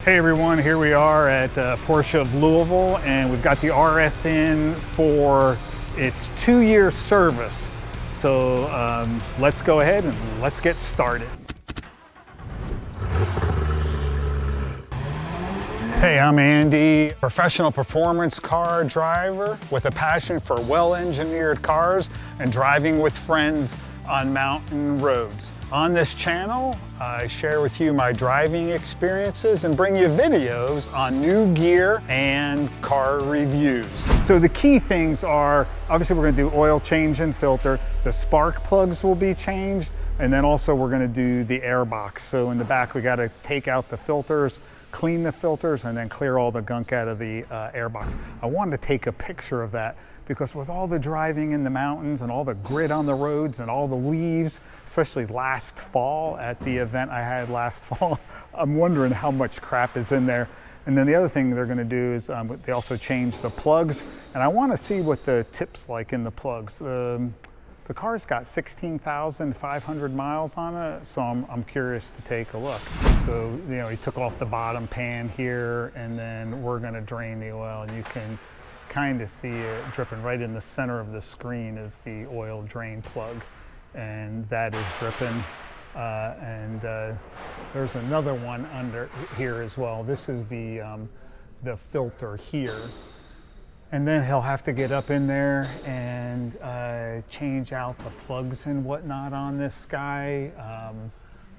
Hey everyone, here we are at Porsche of Louisville, and we've got the RS in for its 2-year service. So let's go ahead and let's get started. Hey, I'm Andy, professional performance car driver with a passion for well-engineered cars and driving with friends on mountain roads. On this channel, I share with you my driving experiences and bring you videos on new gear and car reviews. So the key things are, obviously we're gonna do oil change and filter, the spark plugs will be changed, and then also we're gonna do the air box. So in the back we gotta take out the filters, clean the filters, and then clear all the gunk out of the air box. I wanted to take a picture of that because with all the driving in the mountains and all the grit on the roads and all the leaves, especially last fall at the event I had last fall, I'm wondering how much crap is in there. And then the other thing they're gonna do is they also change the plugs, and I wanna see what the tip's like in the plugs. The car's got 16,500 miles on it, so I'm curious to take a look. So, you know, he took off the bottom pan here, and then we're gonna drain the oil, and you can kind of see it dripping right in the center of the screen is the oil drain plug, and that is dripping. There's another one under here as well. This is the filter here. And then he'll have to get up in there and change out the plugs and whatnot on this guy.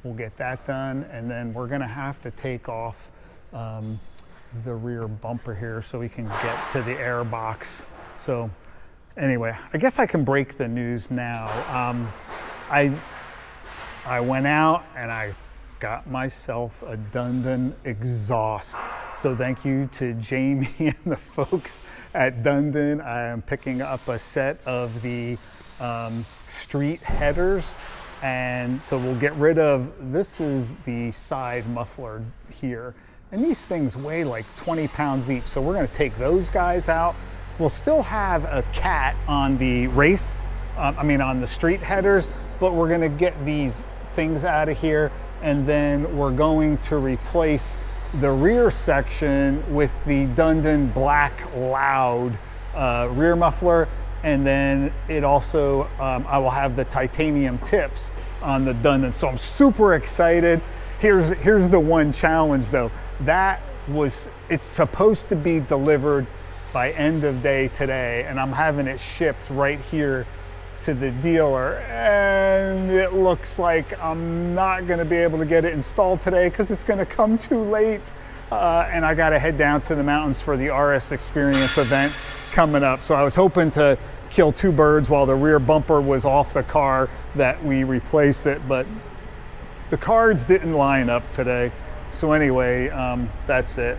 We'll get that done, and then we're gonna have to take off the rear bumper here so we can get to the air box. So anyway, I guess I can break the news now. I went out and I got myself a Dundon exhaust. So thank you to Jamie and the folks at Dundon. I am picking up a set of the street headers, and so we'll get rid of, this is the side muffler here. And these things weigh like 20 pounds each, so we're gonna take those guys out. We'll still have a cat on the race, on the street headers, but we're gonna get these things out of here, and then we're going to replace the rear section with the Dundon Black Loud rear muffler, and then it also, I will have the titanium tips on the Dundon. So I'm super excited. Here's the one challenge though. It's supposed to be delivered by end of day today, and I'm having it shipped right here to the dealer, and it looks like I'm not gonna be able to get it installed today because it's gonna come too late. And I gotta head down to the mountains for the RS Xperience event coming up. So I was hoping to kill two birds while the rear bumper was off the car, that we replace it, but the cards didn't line up today. So anyway, that's it.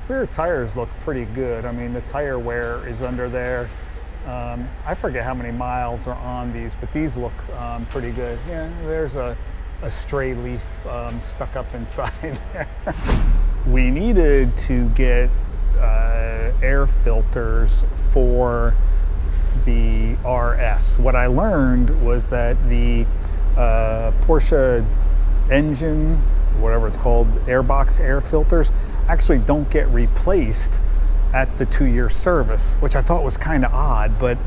Rear tires look pretty good. I mean, the tire wear is under there. I forget how many miles are on these, but these look pretty good. Yeah, there's a stray leaf stuck up inside there. We needed to get air filters for the RS. What I learned was that the Porsche engine, whatever it's called, airbox air filters, actually don't get replaced at the 2-year service, which I thought was kind of odd, but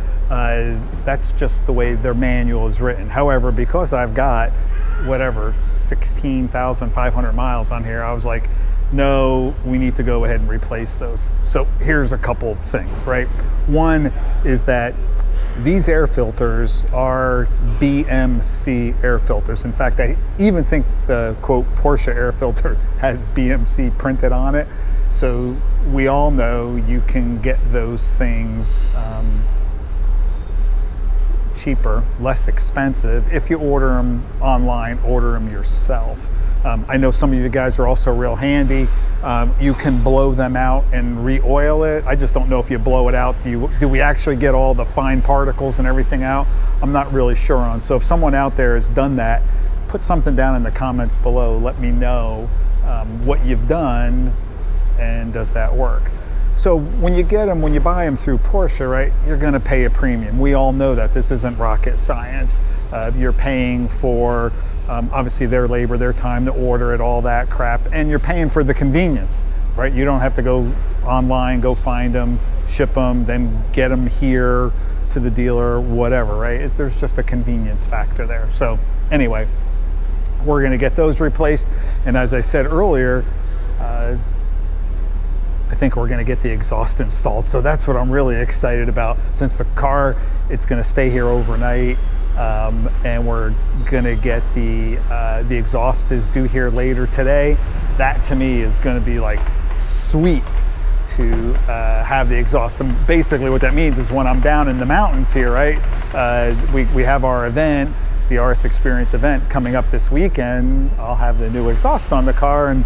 that's just the way their manual is written. However, because I've got whatever 16,500 miles on here, I was like, no, we need to go ahead and replace those. So here's a couple things, right? One is that these air filters are BMC air filters. In fact, I even think the quote Porsche air filter has BMC printed on it. So we all know you can get those things cheaper, less expensive. If you order them online, order them yourself. I know some of you guys are also real handy. You can blow them out and re-oil it. I just don't know if you blow it out, do we actually get all the fine particles and everything out? I'm not really sure on. So if someone out there has done that, put something down in the comments below. Let me know what you've done and does that work. So when you get them, when you buy them through Porsche, right, you're gonna pay a premium. We all know that. This isn't rocket science. You're paying for Obviously their labor, their time to order it, all that crap, and you're paying for the convenience, right? You don't have to go online, go find them, ship them, then get them here to the dealer, whatever, right? There's just a convenience factor there. So anyway, we're gonna get those replaced. And as I said earlier, I think we're gonna get the exhaust installed. So that's what I'm really excited about. Since the car, it's gonna stay here overnight, and we're gonna get the exhaust is due here later today. That to me is gonna be like sweet to have the exhaust. And basically what that means is when I'm down in the mountains here, right, we have our event, the RS Xperience event coming up this weekend. I'll have the new exhaust on the car, and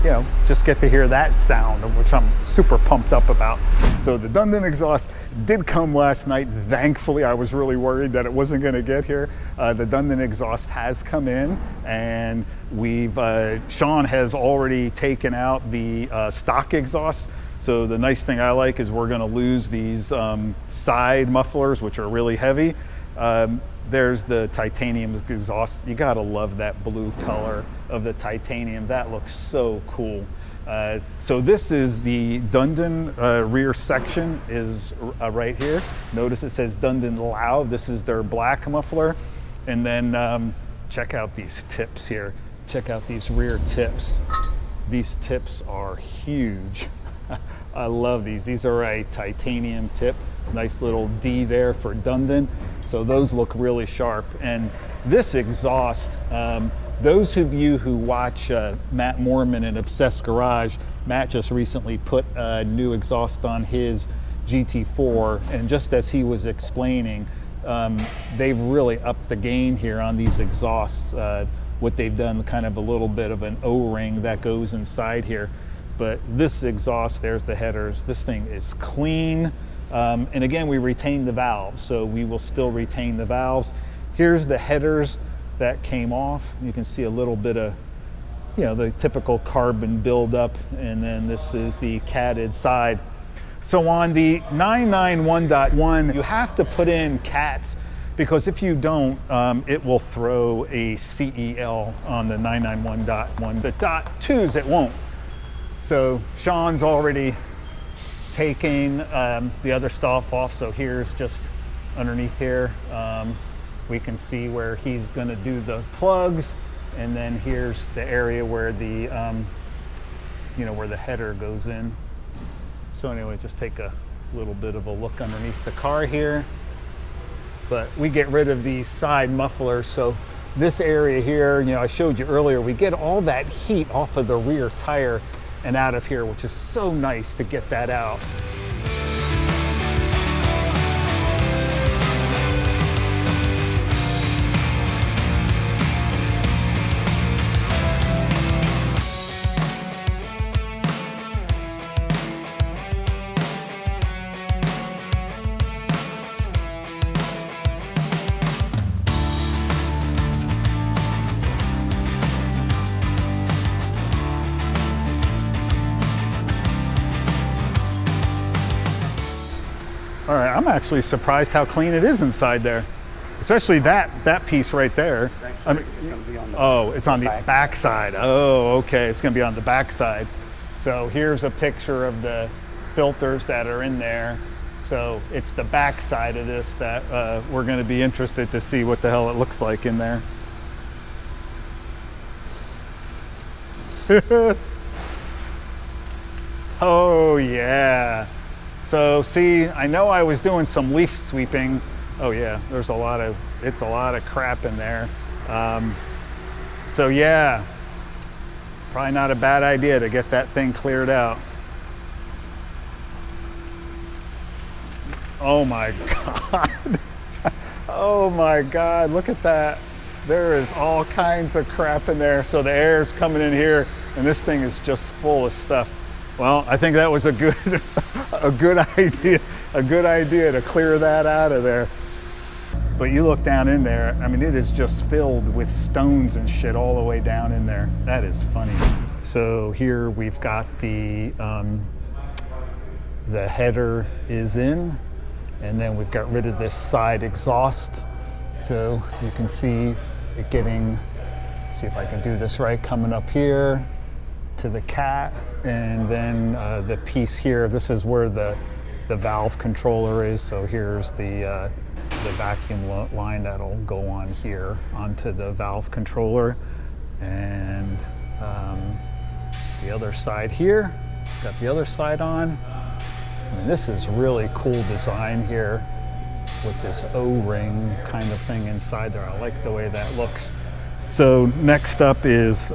you know, just get to hear that sound, which I'm super pumped up about. So the Dundon exhaust did come last night. Thankfully, I was really worried that it wasn't going to get here. The Dundon exhaust has come in, and Sean has already taken out the stock exhaust. So the nice thing I like is we're going to lose these side mufflers, which are really heavy. There's the titanium exhaust. You gotta love that blue color of the titanium. That looks so cool. So this is the Dundon rear section is right here. Notice it says Dundon Loud. This is their black muffler. And then check out these tips here. Check out these rear tips. These tips are huge. I love these. These are a titanium tip. Nice little D there for Dundon. So those look really sharp. And this exhaust, those of you who watch Matt Moorman in Obsessed Garage, Matt just recently put a new exhaust on his GT4. And just as he was explaining, they've really upped the game here on these exhausts. What they've done, kind of a little bit of an O-ring that goes inside here. But this exhaust, there's the headers. This thing is clean. And again, we retain the valves, so we will still retain the valves. Here's the headers that came off. You can see a little bit of, you know, the typical carbon buildup, and then this is the catted side. So on the 991.1, you have to put in cats, because if you don't, it will throw a CEL on the 991.1. The .2s, it won't. So Sean's already taking the other stuff off. So here's just underneath here, we can see where he's going to do the plugs, and then here's the area where the you know, where the header goes in. So anyway, just take a little bit of a look underneath the car here. But we get rid of these side mufflers. So this area here, you know, I showed you earlier, we get all that heat off of the rear tire and out of here, which is so nice to get that out. All right, I'm actually surprised how clean it is inside there, especially that piece right there. It's going to be on the it's on the back side. Oh, okay, it's going to be on the back side. So here's a picture of the filters that are in there. So it's the back side of this that we're going to be interested to see what the hell it looks like in there. Oh yeah. So see, I know I was doing some leaf sweeping. Oh yeah, it's a lot of crap in there. So yeah, probably not a bad idea to get that thing cleared out. Oh my God. Oh my God, look at that. There is all kinds of crap in there. So the air is coming in here, and this thing is just full of stuff. Well, I think that was a good idea to clear that out of there. But you look down in there, I mean, it is just filled with stones and shit all the way down in there. That is funny. So here we've got the header is in, and then we've got rid of this side exhaust. So you can see getting, see if I can do this right, coming up here to the cat, and then the piece here, this is where the valve controller is. So here's the vacuum line that'll go on here onto the valve controller. And the other side here, got the other side on. I mean, this is really cool design here with this O-ring kind of thing inside there. I like the way that looks. So next up is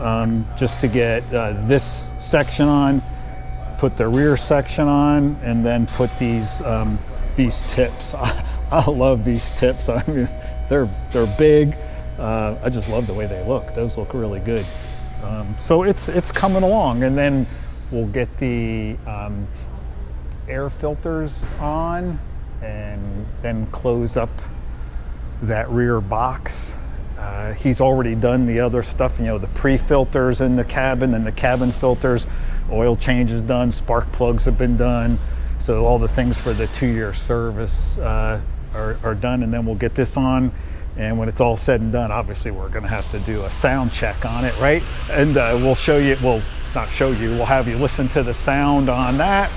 just to get this section on, put the rear section on, and then put these tips. I love these tips. I mean, they're big. I just love the way they look. Those look really good. So it's coming along, and then we'll get the air filters on, and then close up that rear box. He's already done the other stuff, you know, the pre-filters in the cabin and the cabin filters. Oil change is done, spark plugs have been done. So all the things for the 2-year service are done, and then we'll get this on. And when it's all said and done, obviously we're gonna have to do a sound check on it, right? And we'll show you, well, not show you, we'll have you listen to the sound on that.